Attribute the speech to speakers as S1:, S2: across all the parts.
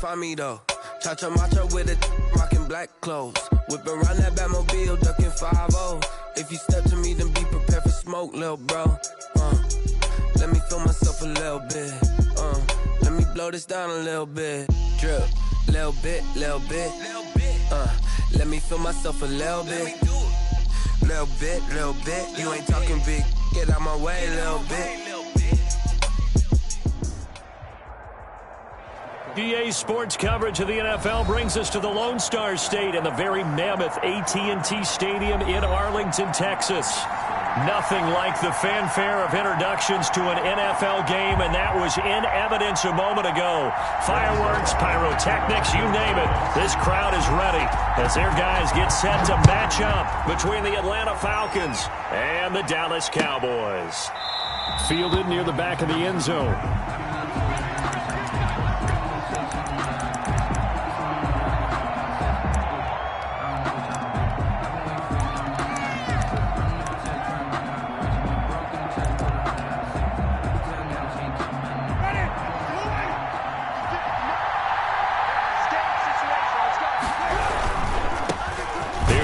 S1: find me though. Cha-cha macho with a rocking black clothes. Whipping around that Batmobile, ducking 5-0. If you step to me, then be prepared for smoke, lil' bro. Let me feel myself a little bit. Let me blow this down a little bit. Drip, little bit, little bit. Let me feel myself a little bit. Little bit, little bit. You ain't talking big. Get out my way, little bit.
S2: DA Sports coverage of the NFL brings us to the Lone Star State and the very mammoth AT&T Stadium in Arlington, Texas. Nothing like the fanfare of introductions to an NFL game, and that was in evidence a moment ago. Fireworks, pyrotechnics, you name it. This crowd is ready as their guys get set to match up between the Atlanta Falcons and the Dallas Cowboys. Fielded near the back of the end zone.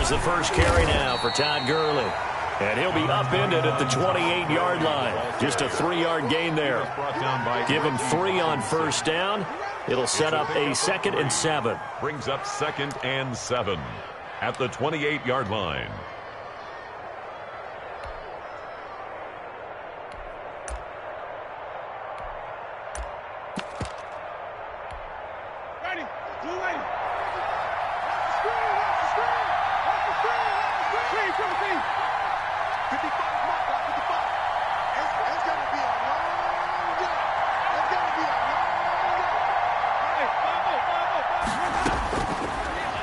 S2: The first carry now for Todd Gurley. And he'll be upended at the 28-yard line. Just a 3-yard gain there. Give him 3 on first down. It'll set up a 2nd and 7.
S3: Brings up 2nd and 7 at the 28-yard line.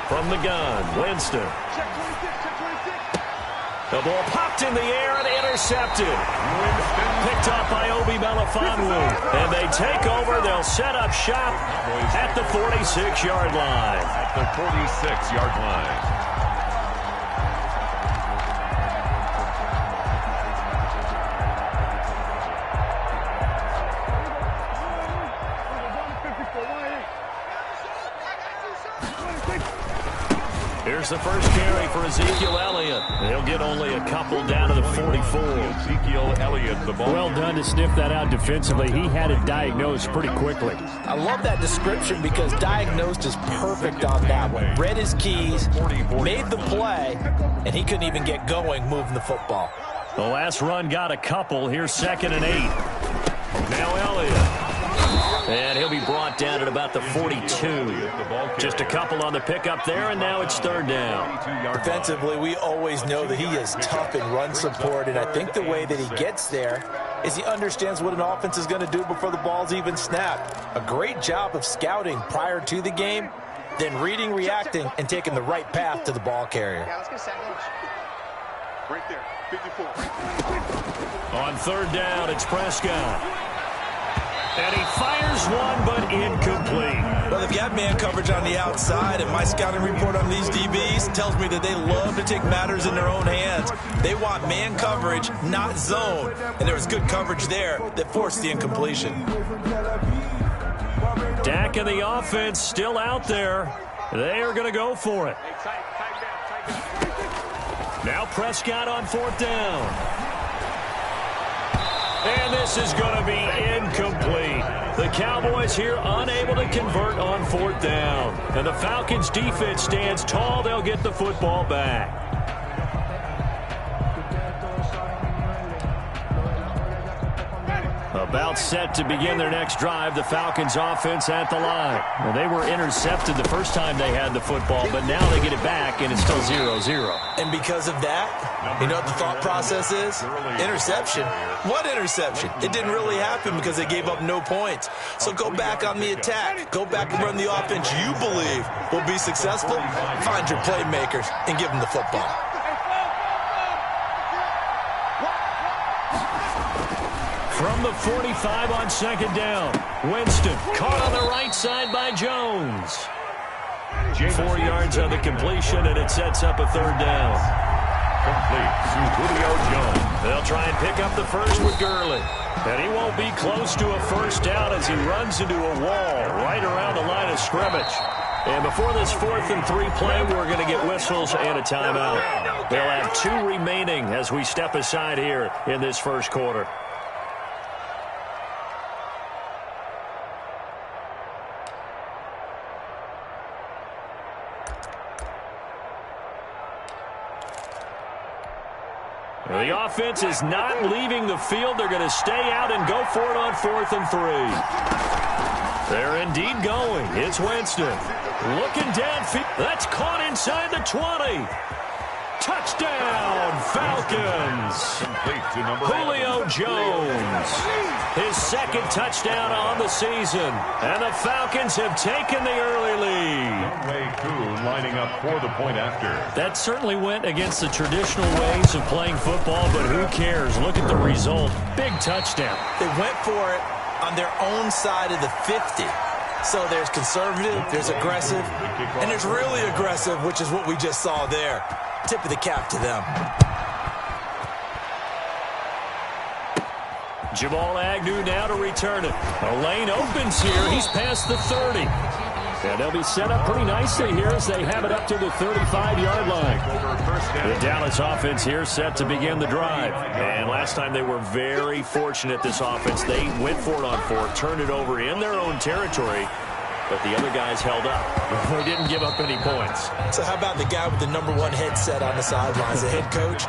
S2: From the gun, Winston. The ball popped in the air and intercepted. Picked up by Obi Melifonwu. And they take over. They'll set up shop at the 46-yard line.
S3: At the 46-yard line.
S2: Here's the first carry for Ezekiel Elliott. He'll get only a couple down to the 44.
S3: Ezekiel Elliott, the ball.
S2: Well done to sniff that out defensively. He had it diagnosed pretty quickly.
S4: I love that description because diagnosed is perfect on that one. Read his keys, made the play, and he couldn't even get going moving the football.
S2: The last run got a couple. Here's 2nd and 8. Now Elliott. And he'll be brought down at about the 42. Just a couple on the pickup there, and now it's 3rd down.
S4: Defensively, we always know that he is tough in run support, and I think the way that he gets there is he understands what an offense is going to do before the ball's even snapped. A great job of scouting prior to the game, then reading, reacting, and taking the right path to the ball carrier.
S5: Right there, 54.
S2: On 3rd down, it's Prescott. And he fires one, but incomplete.
S4: Well, they've got man coverage on the outside, and my scouting report on these DBs tells me that they love to take matters in their own hands. They want man coverage, not zone. And there was good coverage there that forced the incompletion.
S2: Dak and the offense still out there. They are going to go for it. Now Prescott on 4th down. And this is going to be incomplete. The Cowboys here unable to convert on 4th down. And the Falcons defense stands tall. They'll get the football back. About set to begin their next drive, the Falcons offense at the line. Well, they were intercepted the first time they had the football, but now they get it back, and it's still 0-0.
S4: And because of that, you know what the thought process is? Interception. What interception? It didn't really happen because they gave up no points. So go back on the attack. Go back and run the offense you believe will be successful. Find your playmakers and give them the football.
S2: From the 45 on 2nd down. Winston caught on the right side by Jones. 4 yards on the completion, and it sets up a 3rd down.
S3: Complete to Julio Jones.
S2: They'll try and pick up the first with Gurley. And he won't be close to a first down as he runs into a wall right around the line line of scrimmage. And before this 4th and 3 play, we're going to get whistles and a timeout. They'll have 2 remaining as we step aside here in this first quarter. The offense is not leaving the field. They're going to stay out and go for it on 4th and 3. They're indeed going. It's Winston. Looking downfield. That's caught inside the 20. Touchdown, Falcons. Julio Jones. His 2nd touchdown on the season. And the Falcons have taken the early lead.
S3: Lining up for the point after.
S2: That certainly went against the traditional ways of playing football, but who cares? Look at the result. Big touchdown.
S4: They went for it on their own side of the 50. So there's conservative, there's aggressive, and there's really aggressive, which is what we just saw there. Tip of the cap to them.
S2: Jamal Agnew now to return it. A lane opens here. He's past the 30. And they'll be set up pretty nicely here as they have it up to the 35-yard line. The Dallas offense here set to begin the drive. And last time they were very fortunate, this offense. They went for it on 4th, turned it over in their own territory, but the other guys held up. They didn't give up any points.
S4: So how about the guy with the #1 headset on the sidelines, the head coach?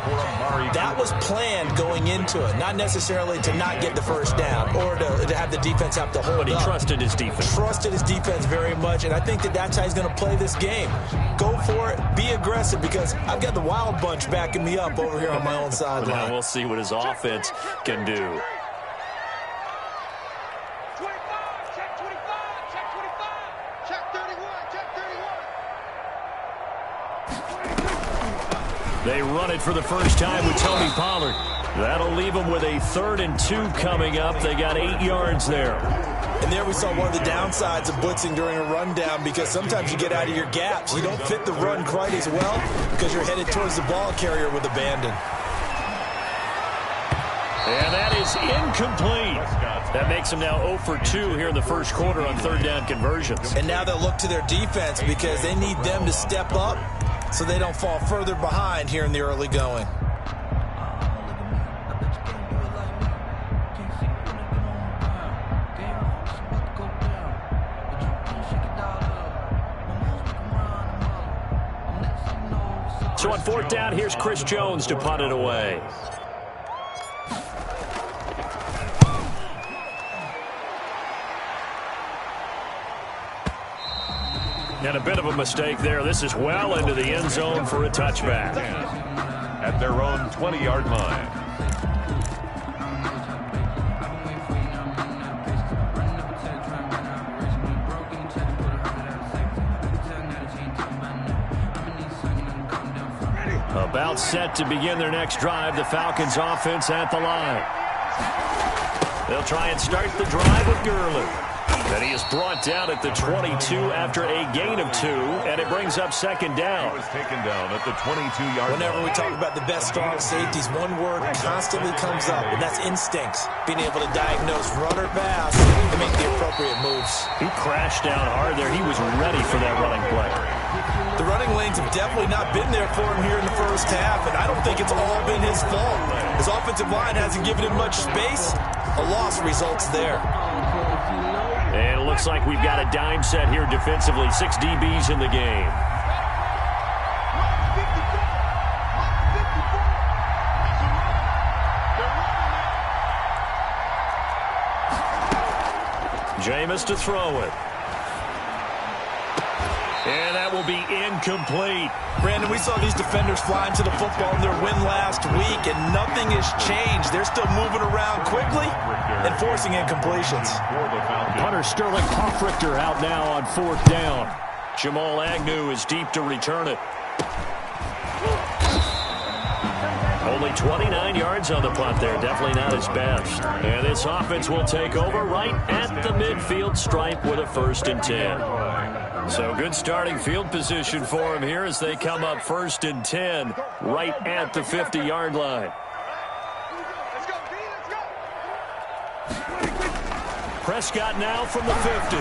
S4: That was planned going into it, not necessarily to not get the first down or to have the defense have to hold up.
S2: But he trusted his defense.
S4: Trusted his defense very much, and I think that's how he's going to play this game. Go for it, be aggressive, because I've got the wild bunch backing me up over here on my own sideline.
S2: Now we'll see what his offense can do. They run it for the first time with Tony Pollard. That'll leave them with a 3rd and 2 coming up. They got 8 yards there.
S4: And there we saw one of the downsides of blitzing during a rundown, because sometimes you get out of your gaps. You don't fit the run quite as well because you're headed towards the ball carrier with abandon.
S2: And that is incomplete. That makes them now 0 for 2 here in the first quarter on 3rd down conversions.
S4: And now they'll look to their defense because they need them to step up so they don't fall further behind here in the early going.
S2: So on 4th down, here's Chris Jones to punt it away. And a bit of a mistake there. This is well into the end zone for a touchback.
S3: At their own 20-yard line.
S2: About set to begin their next drive. The Falcons offense at the line. They'll try and start the drive with Gurley. And he is brought down at the 22 after a gain of 2, and it brings up 2nd down.
S3: He was taken down at the 22-yard line.
S4: Whenever we talk about the best strong safeties, one word constantly comes up, and that's instincts. Being able to diagnose run or pass and make the appropriate moves.
S2: He crashed down hard there. He was ready for that running play.
S4: The running lanes have definitely not been there for him here in the first half, and I don't think it's all been his fault. His offensive line hasn't given him much space. A loss results there.
S2: And it looks like we've got a dime set here defensively. 6 DBs in the game. Jameis to throw it. And that will be incomplete.
S4: Brandon, we saw these defenders flying to the football in their win last week, and nothing has changed. They're still moving around quickly and forcing incompletions.
S2: Punter Sterling Hoffrichter out now on 4th down. Jamal Agnew is deep to return it. Only 29 yards on the punt there. Definitely not his best. And this offense will take over right at the midfield stripe with a 1st and 10. So good starting field position for him here as they come up 1st and 10 right at the 50-yard line. Prescott now from the 50.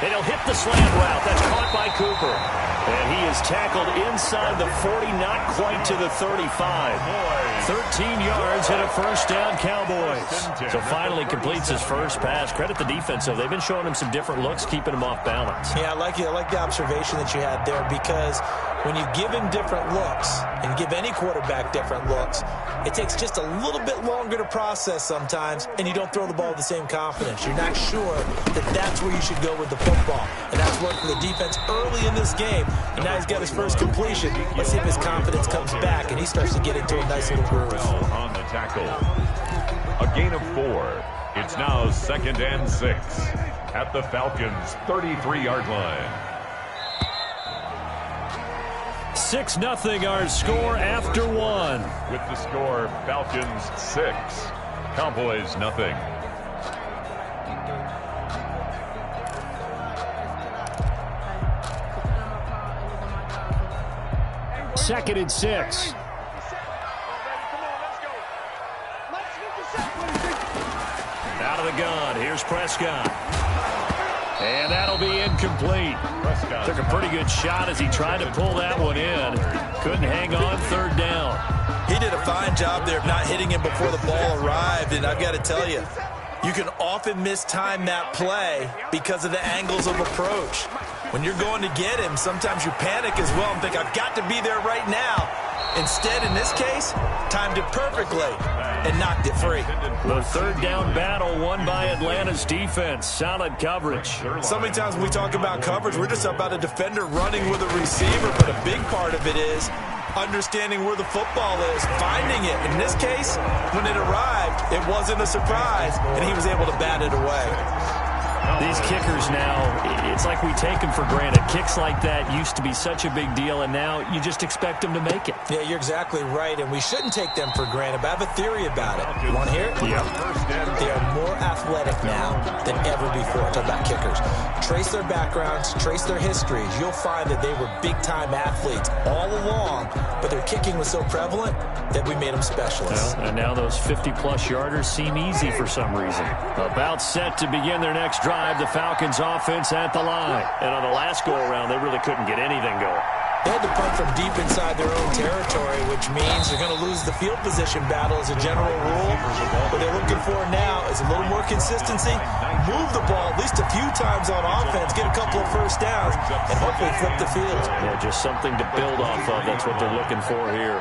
S2: And he'll hit the slant route. That's caught by Cooper. And he is tackled inside the 40, not quite to the 35. 13 yards and a first down, Cowboys. So finally completes his first pass. Credit the defense, though. They've been showing him some different looks, keeping him off balance.
S4: Yeah, I like the observation that you had there, because when you give him different looks and give any quarterback different looks, it takes just a little bit longer to process sometimes, and you don't throw the ball with the same confidence. You're not sure that that's where you should go with the football. And that's worked for the defense early in this game. And now he's got his first completion. Let's see if his confidence comes back and he starts to get into a nice little groove.
S3: On the tackle. A gain of 4. It's now 2nd and 6 at the Falcons' 33-yard line.
S2: 6-0 our score after 1.
S3: With the score, Falcons 6, Cowboys nothing.
S2: Second and 6. Out of the gun. Here's Prescott. And that'll be incomplete. Prescott took a pretty good shot as he tried to pull that one in. Couldn't hang on, 3rd down.
S4: He did a fine job there of not hitting him before the ball arrived, and I've got to tell you, you can often mistime that play because of the angles of approach. When you're going to get him, sometimes you panic as well and think, I've got to be there right now. Instead, in this case, timed it perfectly and knocked it free.
S2: The 3rd down battle won by Atlanta's defense. Solid coverage.
S4: So many times when we talk about coverage, we're just about a defender running with a receiver, but a big part of it is understanding where the football is, finding it. In this case, when it arrived, it wasn't a surprise, and he was able to bat it away.
S2: These kickers now, it's like we take them for granted. Kicks like that used to be such a big deal, and now you just expect them to make it.
S4: Yeah, you're exactly right, and we shouldn't take them for granted, but I have a theory about it. You want to hear it?
S2: Yeah.
S4: They are more athletic now than ever before. Talk about kickers. Trace their backgrounds, trace their histories. You'll find that they were big-time athletes all along, but their kicking was so prevalent that we made them specialists.
S2: Well, and now those 50-plus yarders seem easy for some reason. About set to begin their next drive, the Falcons offense at the line. And on the last go-around, they really couldn't get anything going.
S4: They had to punt from deep inside their own territory, which means they're going to lose the field position battle as a general rule. What they're looking for now is a little more consistency, move the ball at least a few times on offense, get a couple of first downs, and hopefully flip the field.
S2: Yeah, just something to build off of. That's what they're looking for here.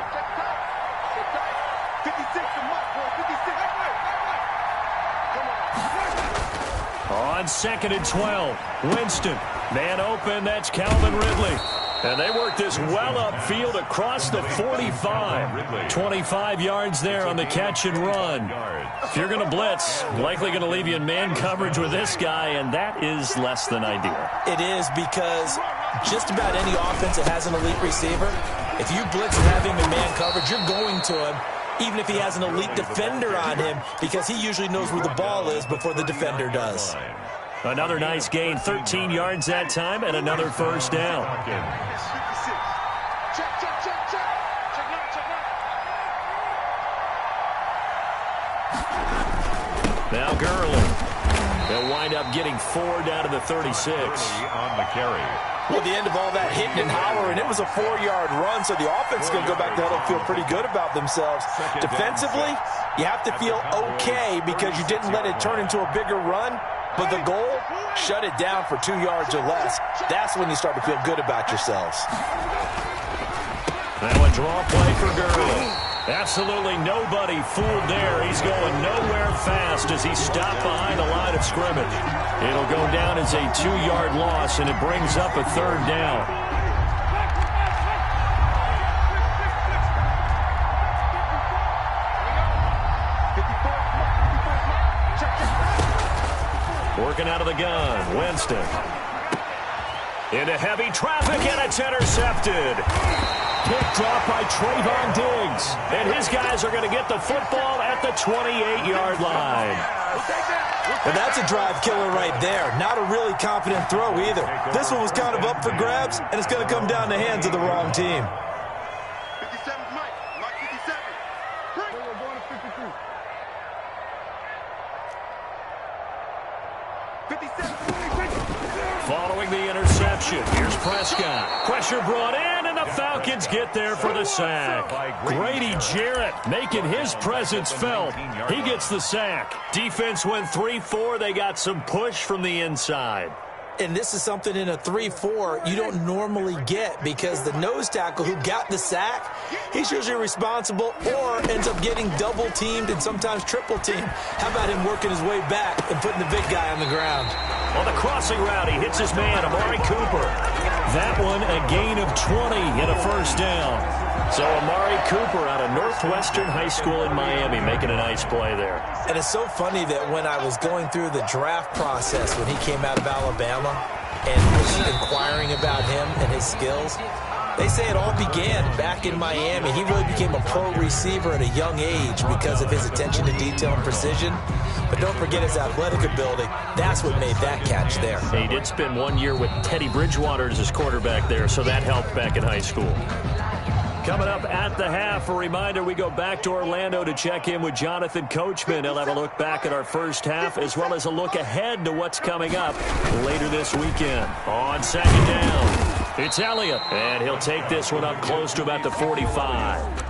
S2: On 2nd and 12, Winston. Man open, that's Calvin Ridley. And they work this well upfield across the 45. 25 yards there on the catch and run. If you're going to blitz, likely going to leave you in man coverage with this guy, and that is less than ideal.
S4: It is, because just about any offense that has an elite receiver, if you blitz and have him in man coverage, you're going to him, even if he has an elite defender on him, because he usually knows where the ball is before the defender does.
S2: Another nice gain, 13 yards that time, and another first down. Now Gurley. They'll wind up getting 4 down to the 36.
S3: On the carry.
S4: Well, at the end of all that hitting and hollering, it was a 4-yard run, so the offense is going to go back to huddle and feel pretty good about themselves. Defensively, you have to feel okay because you didn't let it turn into a bigger run, but the goal, shut it down for 2 yards or less. That's when you start to feel good about yourselves.
S2: Now a draw play for Gurley. Absolutely nobody fooled there. He's going nowhere fast as he stopped behind the line of scrimmage. It'll go down as a 2-yard loss, and it brings up a 3rd down. Working out of the gun, Winston. Into heavy traffic, and it's intercepted. Pick drop by Trayvon Diggs. And his guys are going to get the football at the 28-yard line.
S4: And that's a drive killer right there. Not a really confident throw either. This one was kind of up for grabs, and it's going to come down the hands of the wrong team.
S5: 57, Mike 57.
S2: throwing the interception. Here's Prescott. Pressure brought in, and the Falcons get there for the sack. Grady Jarrett making his presence felt. He gets the sack. Defense went 3-4. They got some push from the inside.
S4: And this is something in a 3-4 you don't normally get, because the nose tackle who got the sack, he's usually responsible or ends up getting double-teamed and sometimes triple-teamed. How about him working his way back and putting the big guy on the ground?
S2: On the crossing route, he hits his man, Amari Cooper. That one, a gain of 20 and a first down. So Amari Cooper out of Northwestern High School in Miami making a nice play there.
S4: And it's so funny that when I was going through the draft process when he came out of Alabama and was inquiring about him and his skills, they say it all began back in Miami. He really became a pro receiver at a young age because of his attention to detail and precision. But don't forget his athletic ability. That's what made that catch there.
S2: He did spend 1 year with Teddy Bridgewater as his quarterback there, so that helped back in high school. Coming up at the half, a reminder, we go back to Orlando to check in with Jonathan Coachman. He'll have a look back at our first half as well as a look ahead to what's coming up later this weekend. On second down, it's Elliott, and he'll take this one up close to about the 45.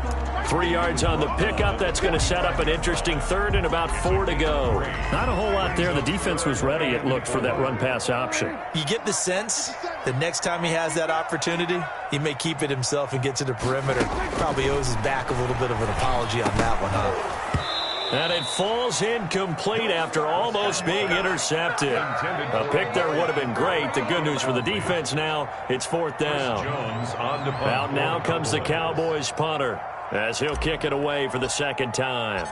S2: 3 yards on the pickup. That's going to set up an interesting third and about 4 to go. Not a whole lot there. The defense was ready, it looked, for that run-pass option.
S4: You get the sense that next time he has that opportunity, he may keep it himself and get to the perimeter. Probably owes his back a little bit of an apology on that one, huh?
S2: And it falls incomplete after almost being intercepted. A pick there would have been great. The good news for the defense now, it's 4th down. Out now comes the Cowboys punter, as he'll kick it away for the second time.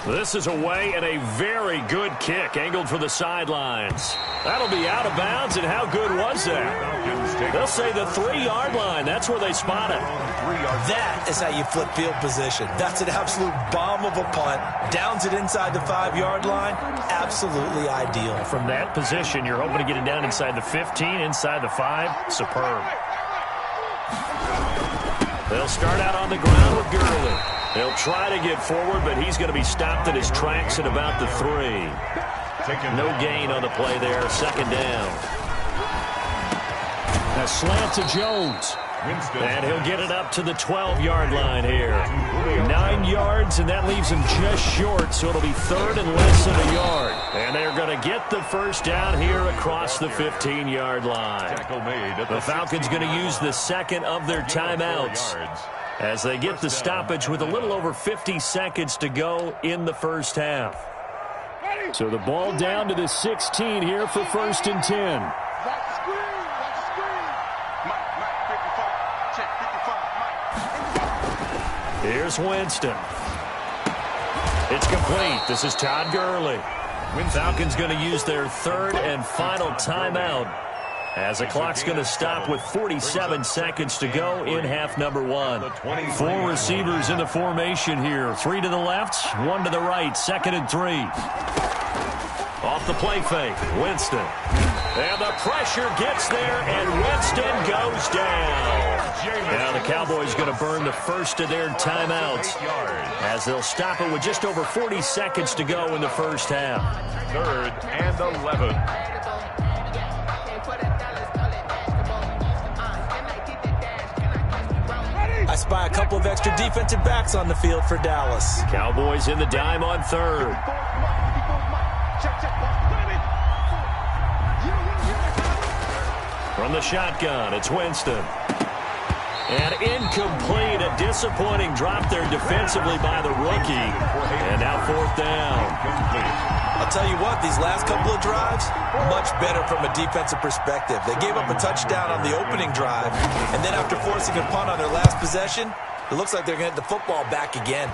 S2: This is away, and a very good kick, angled for the sidelines. That'll be out of bounds, and how good was that? They'll say the 3-yard line. That's where they spot it.
S4: That is how you flip field position. That's an absolute bomb of a punt. Downs it inside the 5-yard line. Absolutely ideal.
S2: From that position, you're hoping to get it down inside the 15, inside the 5. Superb. They'll start out on the ground with Gurley. He'll try to get forward, but he's going to be stopped in his tracks at about the 3. No gain on the play there. Second down. A slant to Jones. And he'll get it up to the 12-yard line here. 9 yards, and that leaves him just short, so it'll be third and less than a yard. And they're going to get the first down here across the 15-yard line. The Falcons going to use the second of their timeouts as they get the stoppage with a little over 50 seconds to go in the first half. So the ball down to the 16 here for 1st and 10. Here's Winston. It's complete. This is Todd Gurley. Falcons going to use their third and final timeout as the clock's going to stop with 47 seconds to go in half number 1. 4 receivers in the formation here. 3 to the left, 1 to the right. 2nd and 3. Off the play fake, Winston. And the pressure gets there, and Winston goes down. Now the Cowboys going to burn the first of their timeouts as they'll stop it with just over 40 seconds to go in the first half.
S3: 3rd and 11.
S4: I spy a couple of extra defensive backs on the field for Dallas.
S2: Cowboys in the dime on 3rd. From the shotgun, it's Winston. And incomplete, a disappointing drop there defensively by the rookie. And now 4th down.
S4: I'll tell you what, these last couple of drives, much better from a defensive perspective. They gave up a touchdown on the opening drive, and then after forcing a punt on their last possession, it looks like they're going to get the football back again.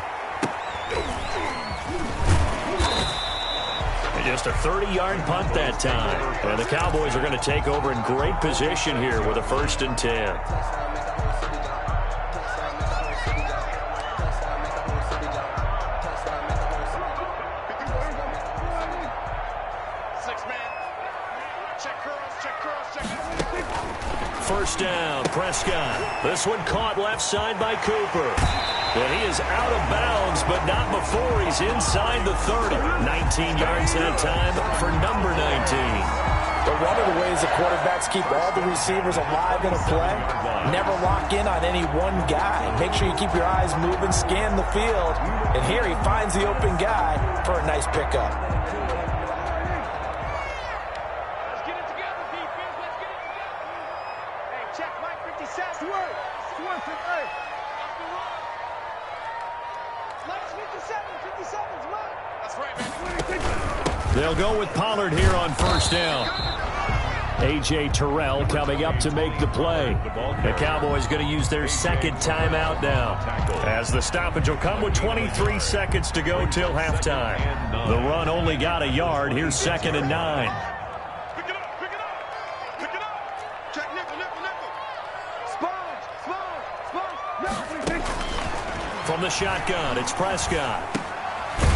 S2: Just a 30-yard punt that time. And the Cowboys are going to take over in great position here with a 1st and 10. First down, Prescott. This one caught left side by Cooper. And he is out of bounds, but not before he's inside the 30. 19 yards that time for number 19.
S4: But one of the ways the quarterbacks keep all the receivers alive in a play, never lock in on any one guy. Make sure you keep your eyes moving, scan the field, and here he finds the open guy for a nice pickup.
S6: Let's get it together, defense. Let's get it together. Hey, check Mike 57. Stuart. Stuart from Earth. Mike's 57. 57's Mike. That's right, man.
S2: They'll go with Pollard here on first down. A.J. Terrell coming up to make the play. The Cowboys going to use their second timeout now, as the stoppage will come with 23 seconds to go till halftime. The run only got a yard. Here's 2nd and 9.
S5: Pick it up, pick it up, pick it up. Check nickel, nickel, nickel. Sponge.
S2: From the shotgun, it's Prescott.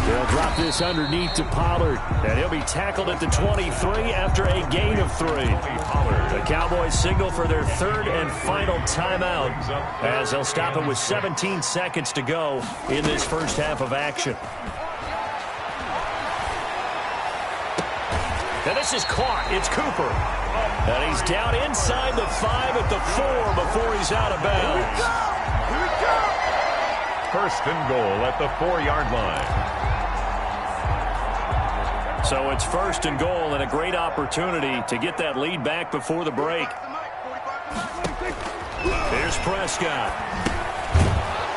S2: They'll drop this underneath to Pollard, and he'll be tackled at the 23 after a gain of 3. The Cowboys signal for their third and final timeout, as they'll stop it with 17 seconds to go in this first half of action. And this is caught. It's Cooper. And he's down inside the 5 at the 4 before he's out of bounds.
S3: First and goal at the 4-yard line.
S2: So it's first and goal, and a great opportunity to get that lead back before the break. Here's Prescott.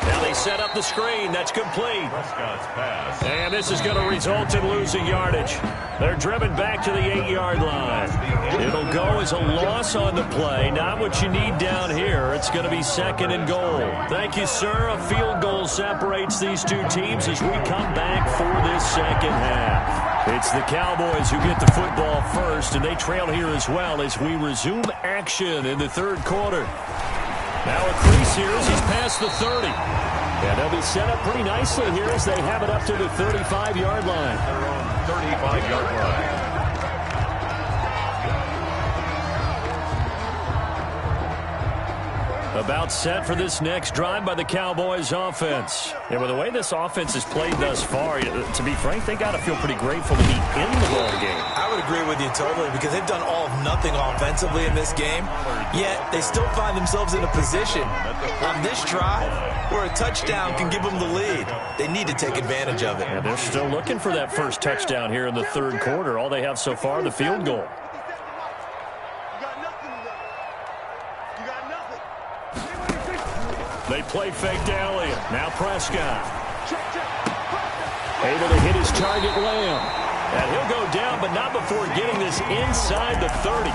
S2: Now they set up the screen. That's complete.
S3: Prescott's pass.
S2: And this is going to result in losing yardage. They're driven back to the 8-yard line. It'll go as a loss on the play. Not what you need down here. It's going to be 2nd and goal. Thank you, sir. A field goal separates these two teams as we come back for this second half. It's the Cowboys who get the football first, and they trail here as well as we resume action in the third quarter. Now a crease here as he's past the 30. And they'll be set up pretty nicely here as they have it up to the 35-yard line.
S3: Their own 35-yard line.
S2: About set for this next drive by the Cowboys offense. Yeah, with the way this offense has played thus far, to be frank, they got to feel pretty grateful to be in the ball game.
S4: I would agree with you totally, because they've done all of nothing offensively in this game, yet they still find themselves in a position on this drive where a touchdown can give them the lead. They need to take advantage of it.
S2: Yeah, they're still looking for that first touchdown here in the third quarter. All they have so far, the field goal. They play fake to Elliott. Now Prescott. Able to hit his target, Lamb. And he'll go down, but not before getting this inside the 30.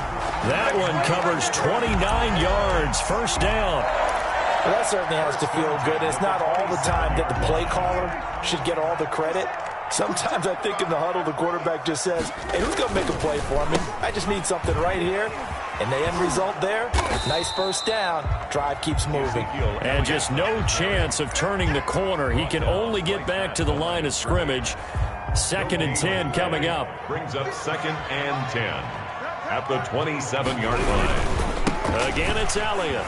S2: That one covers 29 yards. First down.
S4: Well, that certainly has to feel good. It's not all the time that the play caller should get all the credit. Sometimes I think in the huddle, the quarterback just says, hey, who's going to make a play for me? I just need something right here. And the end result there, nice first down. Drive keeps moving.
S2: And just no chance of turning the corner. He can only get back to the line of scrimmage. 2nd and 10 coming up.
S3: Brings up 2nd and 10 at the 27-yard line.
S2: Again, it's Elliott.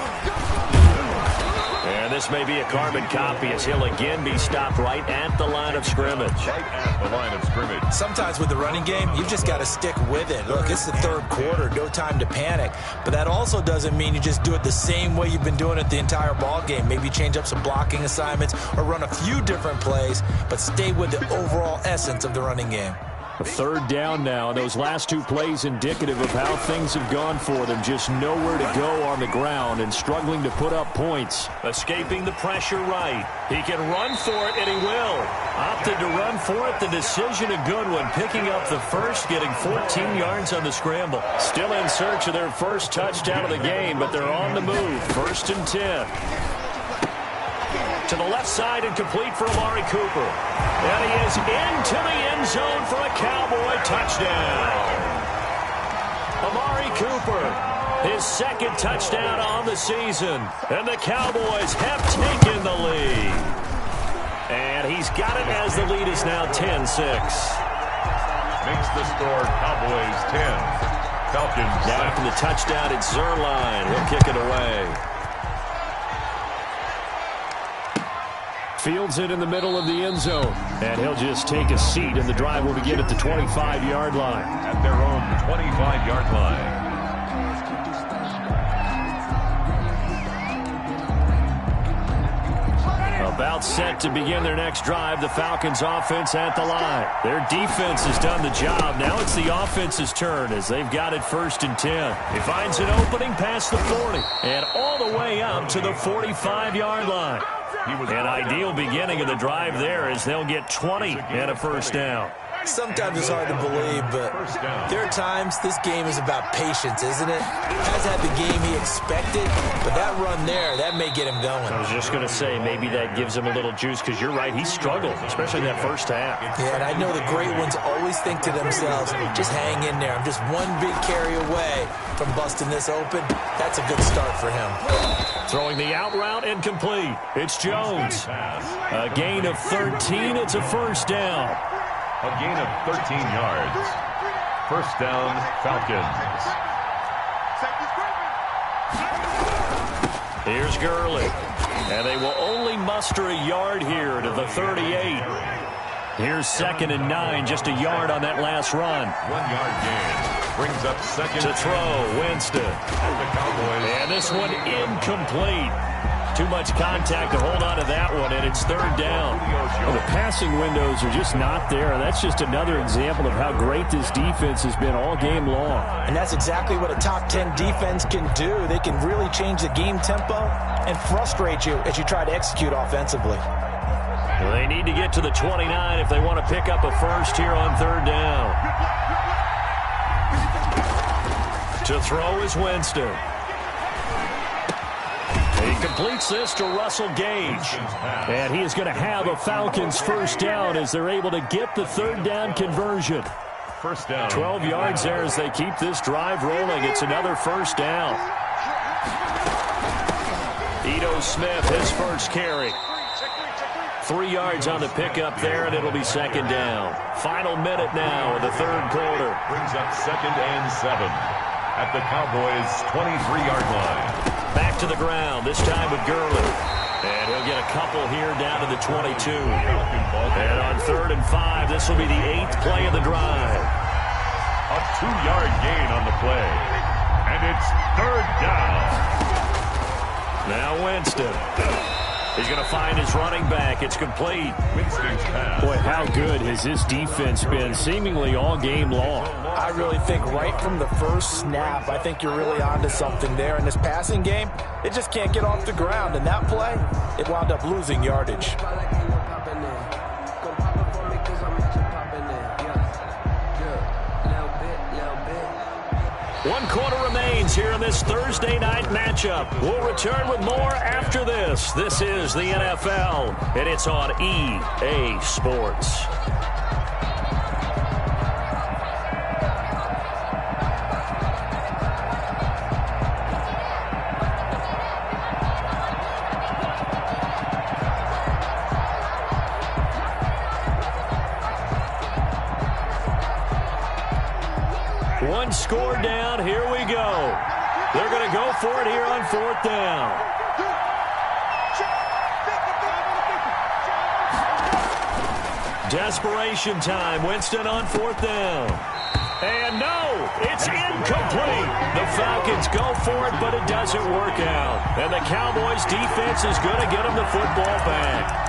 S2: And this may be a carbon copy as he'll again be stopped right at the line of scrimmage.
S3: Right at the line of scrimmage.
S4: Sometimes with the running game, you've just got to stick with it. Look, it's the third quarter, no time to panic. But that also doesn't mean you just do it the same way you've been doing it the entire ball game. Maybe change up some blocking assignments or run a few different plays, but stay with the overall essence of the running game.
S2: A third down now. Those last two plays indicative of how things have gone for them. Just nowhere to go on the ground and struggling to put up points. Escaping the pressure right. He can run for it, and he will. Opted to run for it. The decision a good one. Picking up the first, getting 14 yards on the scramble. Still in search of their first touchdown of the game, but they're on the move. 1st and 10. To the left side and complete for Amari Cooper. And he is into the end zone for a Cowboy touchdown. Amari Cooper, his 2nd touchdown on the season. And the Cowboys have taken the lead. And he's got it as the lead is now 10-6.
S3: Makes the score Cowboys 10. Falcons.
S2: Now after the touchdown, it's Zerline. He'll kick it away. Fields it in the middle of the end zone. And he'll just take a seat, and the drive will begin at the 25-yard line.
S3: At their own 25-yard 30-yard line.
S2: About set to begin their next drive, the Falcons offense at the line. Their defense has done the job. Now it's the offense's turn as they've got it 1st and 10. He finds an opening past the 40 and all the way up to the 45-yard line. An ideal beginning of the drive there as they'll get 20 and a first down.
S4: Sometimes it's hard to believe, but there are times this game is about patience, isn't it? Hasn't had the game he expected, but that run there, that may get him going.
S2: I was just going to say, maybe that gives him a little juice, because you're right, he struggled, especially that first half.
S4: Yeah, and I know the great ones always think to themselves, just hang in there. I'm just one big carry away from busting this open. That's a good start for him.
S2: Throwing the out route incomplete. It's Jones. A gain of 13. It's a first down.
S3: A gain of 13 yards. First down, Falcons.
S2: Here's Gurley. And they will only muster a yard here to the 38. Here's 2nd and 9, just a yard on that last run.
S3: 1 yard gain. Brings up second.
S2: To throw, Winston.
S3: The Cowboys.
S2: And this one incomplete. Too much contact to hold on to that one, and it's 3rd down. Well, the passing windows are just not there, and that's just another example of how great this defense has been all game long.
S4: And that's exactly what a top 10 defense can do. They can really change the game tempo and frustrate you as you try to execute offensively.
S2: Well, they need to get to the 29 if they want to pick up a first here on 3rd down. To throw is Winston. He completes this to Russell Gage. And he is going to have a Falcons first down as they're able to get the 3rd down conversion.
S3: First down.
S2: 12 yards there as they keep this drive rolling. It's another first down. Ito Smith, his first carry. 3 yards on the pickup there, and it'll be 2nd down. Final minute now of the 3rd quarter.
S3: Brings up 2nd and 7 at the Cowboys' 23-yard line.
S2: Back to the ground, this time with Gurley. And he'll get a couple here down to the 22. And on 3rd and 5, this will be the 8th play of the drive.
S3: A 2-yard gain on the play. And it's 3rd down.
S2: Now Winston. He's going to find his running back. It's complete.
S3: Winston's pass.
S2: Boy, how good has this defense been seemingly all game long?
S4: I really think right from the first snap, I think you're really onto something there. In this passing game, it just can't get off the ground. And that play, it wound up losing yardage.
S2: One quarter remains here in this Thursday night matchup. We'll return with more after this. This is the NFL, and it's on EA Sports. One score down, here we go. They're going to go for it here on 4th down. Desperation time, Winston on 4th down. And no, it's incomplete. The Falcons go for it, but it doesn't work out. And the Cowboys defense is going to get them the football back.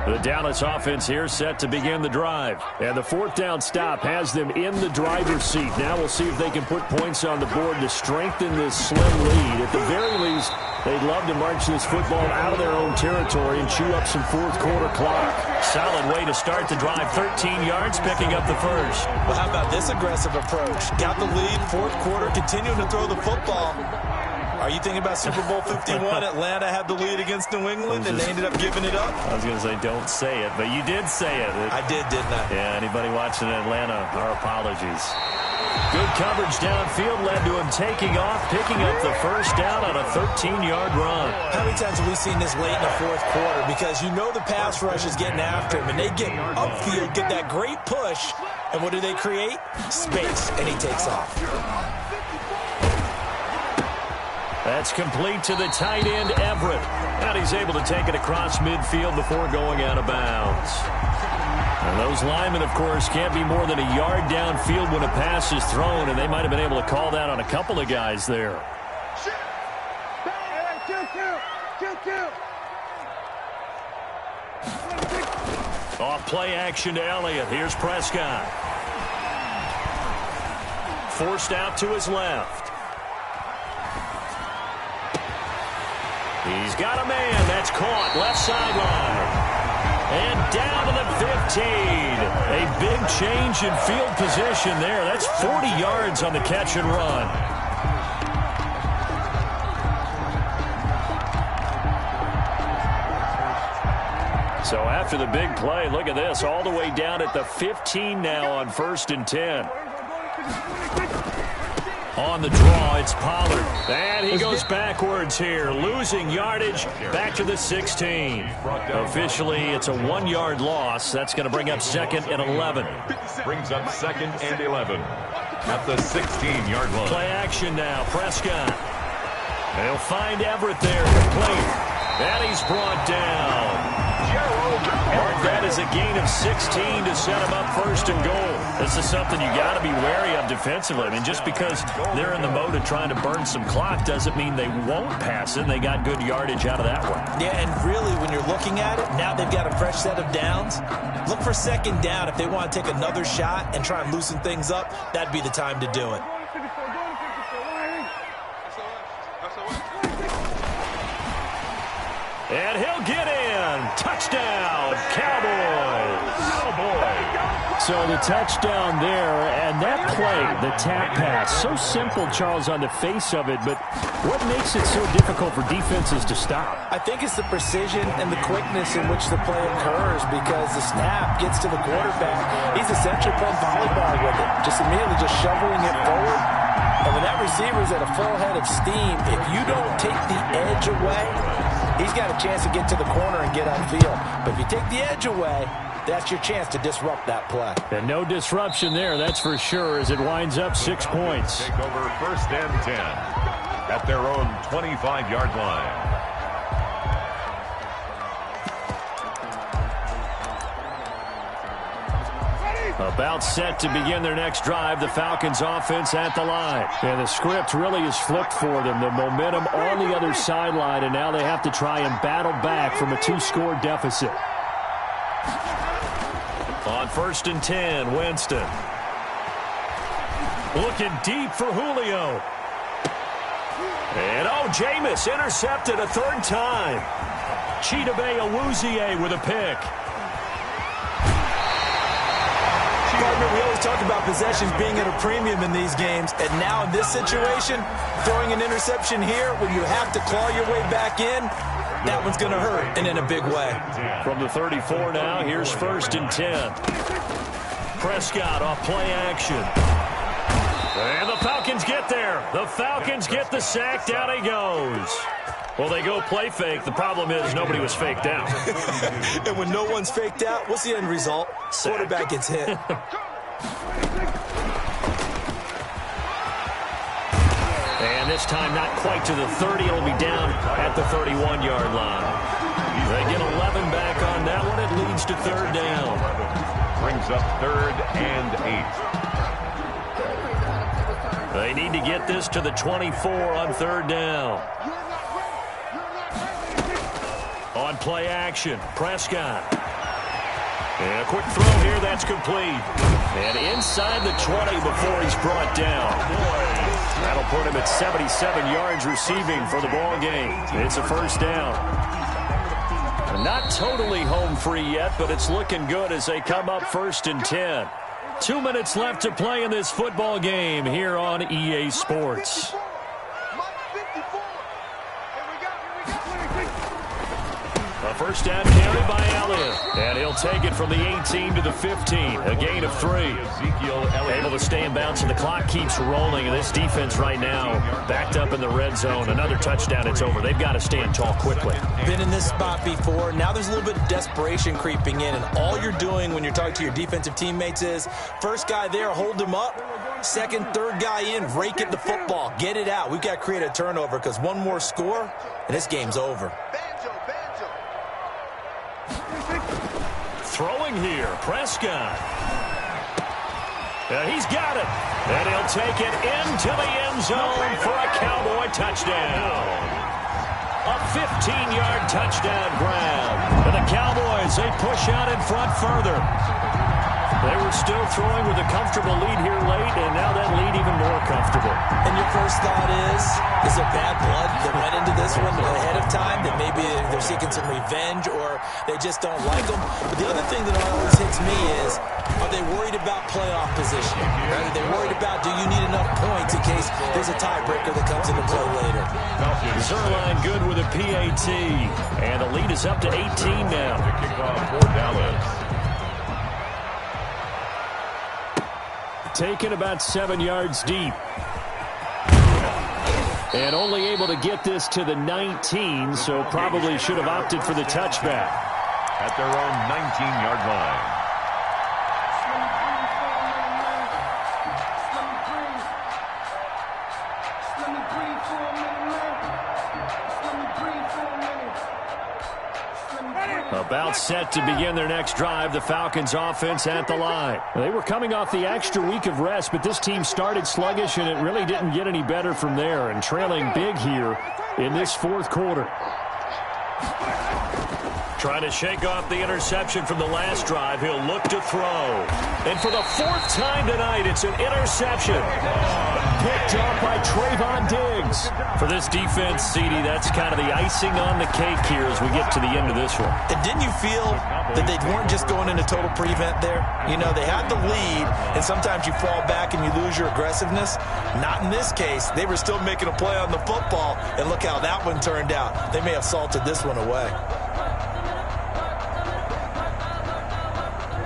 S2: The Dallas offense here set to begin the drive. And the 4th down stop has them in the driver's seat. Now we'll see if they can put points on the board to strengthen this slim lead. At the very least, they'd love to march this football out of their own territory and chew up some 4th quarter clock. Solid way to start the drive. 13 yards, picking up the first.
S4: Well, how about this aggressive approach? Got the lead, 4th quarter, continuing to throw the football. Are you thinking about Super Bowl 51? Atlanta had the lead against New England, and they ended up giving it up?
S2: I was going to say, don't say it, but you did say it.
S4: I did, didn't I?
S2: Yeah, anybody watching Atlanta, our apologies. Good coverage downfield led to him taking off, picking up the first down on a 13-yard run.
S4: How many times have we seen this late in the 4th quarter? Because you know the pass rush is getting after him, and they get upfield, get that great push, and what do they create? Space, and he takes off.
S2: That's complete to the tight end, Everett. And he's able to take it across midfield before going out of bounds. And those linemen, of course, can't be more than a yard downfield when a pass is thrown, and they might have been able to call that on a couple of guys there. Off play action to Elliott. Here's Prescott. Forced out to his left. He's got a man. That's caught. Left sideline. And down to the 15. A big change in field position there. That's 40 yards on the catch and run. So after the big play, look at this. All the way down at the 15 now on 1st and 10. On the draw, it's Pollard. And he goes backwards here, losing yardage back to the 16. Officially, it's a 1-yard loss. That's going to bring up 2nd and 11.
S3: Brings up 2nd and 11 at the 16-yard line.
S2: Play action now, Prescott. They'll find Everett there, complete. And he's brought down. That is a gain of 16 to set him up 1st and goal. This is something you got to be wary of defensively. I mean, just because they're in the mode of trying to burn some clock doesn't mean they won't pass it. They got good yardage out of that one.
S4: Yeah, and really, when you're looking at it, now they've got a fresh set of downs. Look for 2nd down. If they want to take another shot and try and loosen things up, that'd be the time to do it.
S2: And he'll get in. Touchdown, Cowboys. So the touchdown there, and that play, the tap pass, so simple, Charles, on the face of it, but what makes it so difficult for defenses to stop?
S4: I think it's the precision and the quickness in which the play occurs, because the snap gets to the quarterback. He's essentially playing volleyball with it, just immediately just shoveling it forward. And when that receiver's at a full head of steam, if you don't take the edge away, he's got a chance to get to the corner and get upfield. But if you take the edge away, that's your chance to disrupt that play.
S2: And no disruption there, that's for sure, as it winds up 6 points.
S3: Take over 1st and 10 at their own 25-yard line.
S2: About set to begin their next drive, the Falcons offense at the line. And the script really is flipped for them. The momentum on the other sideline, and now they have to try and battle back from a 2-score deficit. On 1st and 10, Winston. Looking deep for Julio. And Jameis intercepted a 3rd time. Chidobe Awuzie with a pick.
S4: Partner, we always talk about possessions being at a premium in these games, and now in this situation, throwing an interception here when you have to claw your way back in, that one's going to hurt, and in a big way.
S2: From the 34 now, here's 1st and 10. Prescott off play action. And the Falcons get there. The Falcons get the sack. Down he goes. Well, they go play fake. The problem is nobody was faked out.
S4: And when no one's faked out, what's the end result? Sack. Quarterback gets hit.
S2: And this time not quite to the 30. It'll be down at the 31-yard line. They get 11 back on that one. It leads to 3rd down.
S3: Brings up 3rd and 8.
S2: They need to get this to the 24 on 3rd down. On play action, Prescott. And a quick throw here, that's complete. And inside the 20 before he's brought down. That'll put him at 77 yards receiving for the ball game. It's a 1st down. Not totally home free yet, but it's looking good as they come up 1st and 10. 2 minutes left to play in this football game here on EA Sports. A 1st down carry by Elliott. And he'll take it from the 18 to the 15. A gain of 3. Able to stay in bounds, and the clock keeps rolling. And this defense right now backed up in the red zone. Another touchdown, it's over. They've got to stand tall quickly.
S4: Been in this spot before. Now there's a little bit of desperation creeping in. And all you're doing when you're talking to your defensive teammates is, first guy there, hold him up. Second, third guy in, rake at the football. Get it out. We've got to create a turnover because one more score, and this game's over.
S2: Throwing here, Prescott. He's got it. And he'll take it into the end zone for a Cowboy touchdown. A 15-yard touchdown grab. And the Cowboys, they push out in front further. They were still throwing with a comfortable lead here late, and now that lead even more comfortable.
S4: And your first thought is it bad blood that went into this one ahead of time, that maybe they're seeking some revenge or they just don't like them? But the other thing that always hits me is, are they worried about playoff position? Are they worried about, do you need enough points in case there's a tiebreaker that comes into play later?
S2: Zerline good with a PAT, and the lead is up to 18 now.
S3: To kick off for Dallas.
S2: Taken about 7 yards deep. And only able to get this to the 19, so probably should have opted for the touchback.
S3: At their own 19-yard line.
S2: About set to begin their next drive, the Falcons offense at the line. They were coming off the extra week of rest, but this team started sluggish, and it really didn't get any better from there, and trailing big here in this fourth quarter. Trying to shake off the interception from the last drive. He'll look to throw. And for the fourth time tonight, it's an interception. Picked off by Trayvon Diggs. For this defense, CD, that's kind of the icing on the cake here as we get to the end of this one.
S4: And didn't you feel that they weren't just going into total prevent there? You know, they had the lead, and sometimes you fall back and you lose your aggressiveness. Not in this case. They were still making a play on the football, and look how that one turned out. They may have salted this one away.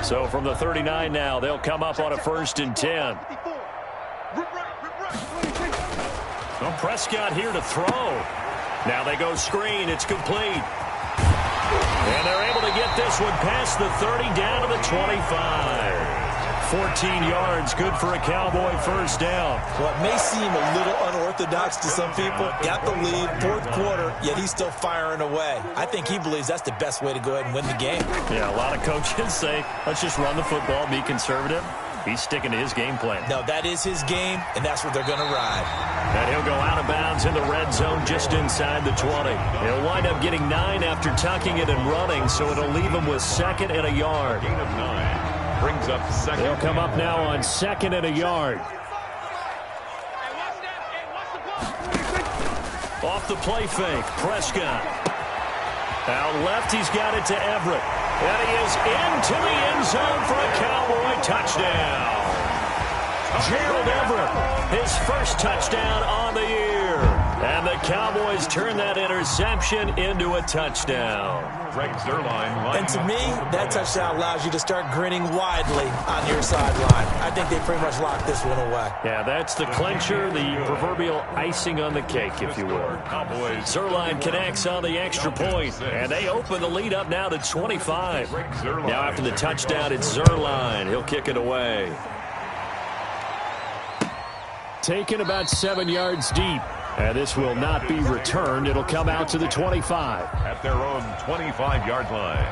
S2: So from the 39 now, they'll come up on a 1st and 10. Well, Prescott here to throw. Now they go screen. It's complete. And they're able to get this one past the 30 down to the 25. 14 yards, good for a Cowboy first down.
S4: Well, it may seem a little unorthodox to some people. Got the lead, fourth quarter, yet he's still firing away. I think he believes that's the best way to go ahead and win the game.
S2: Yeah, a lot of coaches say, let's just run the football, be conservative. He's sticking to his game plan.
S4: No, that is his game, and that's what they're going to ride.
S2: And he'll go out of bounds in the red zone just inside the 20. He'll wind up getting 9 after tucking it and running, so it'll leave him with 2nd and a yard.
S3: Gain of 9. Brings up 2nd.
S2: They'll come up now on 2nd and a yard. Off the play fake, Prescott. Out left, he's got it to Everett. And he is into the end zone for a Cowboy touchdown. Gerald Everett, his first touchdown on the year. And the Cowboys turn that interception into a touchdown.
S4: And to me, that touchdown allows you to start grinning widely on your sideline. I think they pretty much locked this one away.
S2: Yeah, that's the clincher, the proverbial icing on the cake, if you will. Zerline connects on the extra point, and they open the lead up now to 25. Now after the touchdown, it's Zerline. He'll kick it away. Taken about 7 yards deep. And this will not be returned. It'll come out to the 25.
S3: At their own 25-yard line.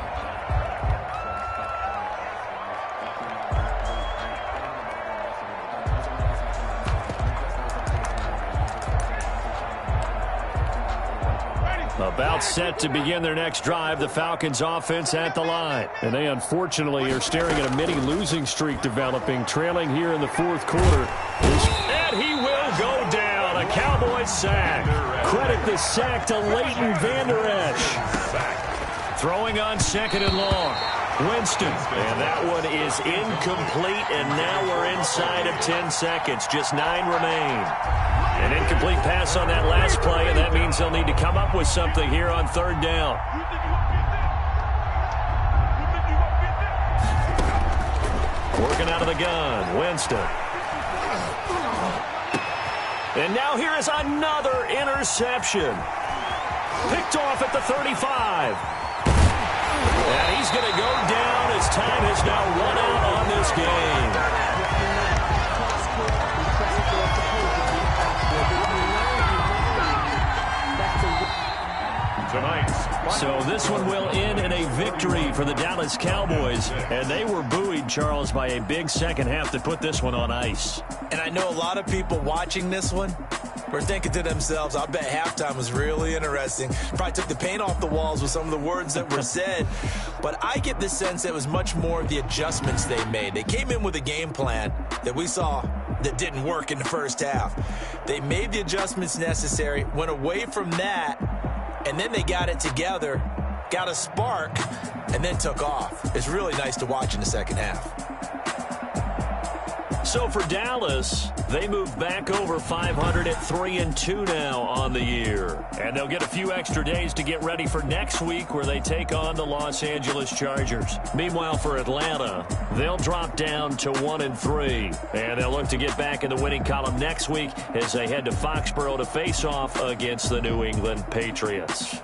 S2: About set to begin their next drive, the Falcons offense at the line. And they unfortunately are staring at a mini losing streak developing, trailing here in the fourth quarter. And he will go down. A Cowboys sack. Credit the sack to Leighton Vander Esch. Throwing on 2nd and long. Winston. And that one is incomplete, and now we're inside of 10 seconds. Just 9 remain. An incomplete pass on that last play, and that means they'll need to come up with something here on 3rd down. Working out of the gun, Winston. And now here is another interception. Picked off at the 35. And he's going to go down as time has now run out on this game. So this one will end in a victory for the Dallas Cowboys. And they were buoyed, Charles, by a big second half to put this one on ice.
S4: And I know a lot of people watching this one were thinking to themselves, I bet halftime was really interesting. Probably took the paint off the walls with some of the words that were said. But I get the sense it was much more of the adjustments they made. They came in with a game plan that we saw that didn't work in the first half. They made the adjustments necessary, went away from that, and then they got it together, got a spark, and then took off. It's really nice to watch in the second half.
S2: So for Dallas, they move back over 500 at 3-2 now on the year. And they'll get a few extra days to get ready for next week where they take on the Los Angeles Chargers. Meanwhile, for Atlanta, they'll drop down to 1-3. And they'll look to get back in the winning column next week as they head to Foxborough to face off against the New England Patriots.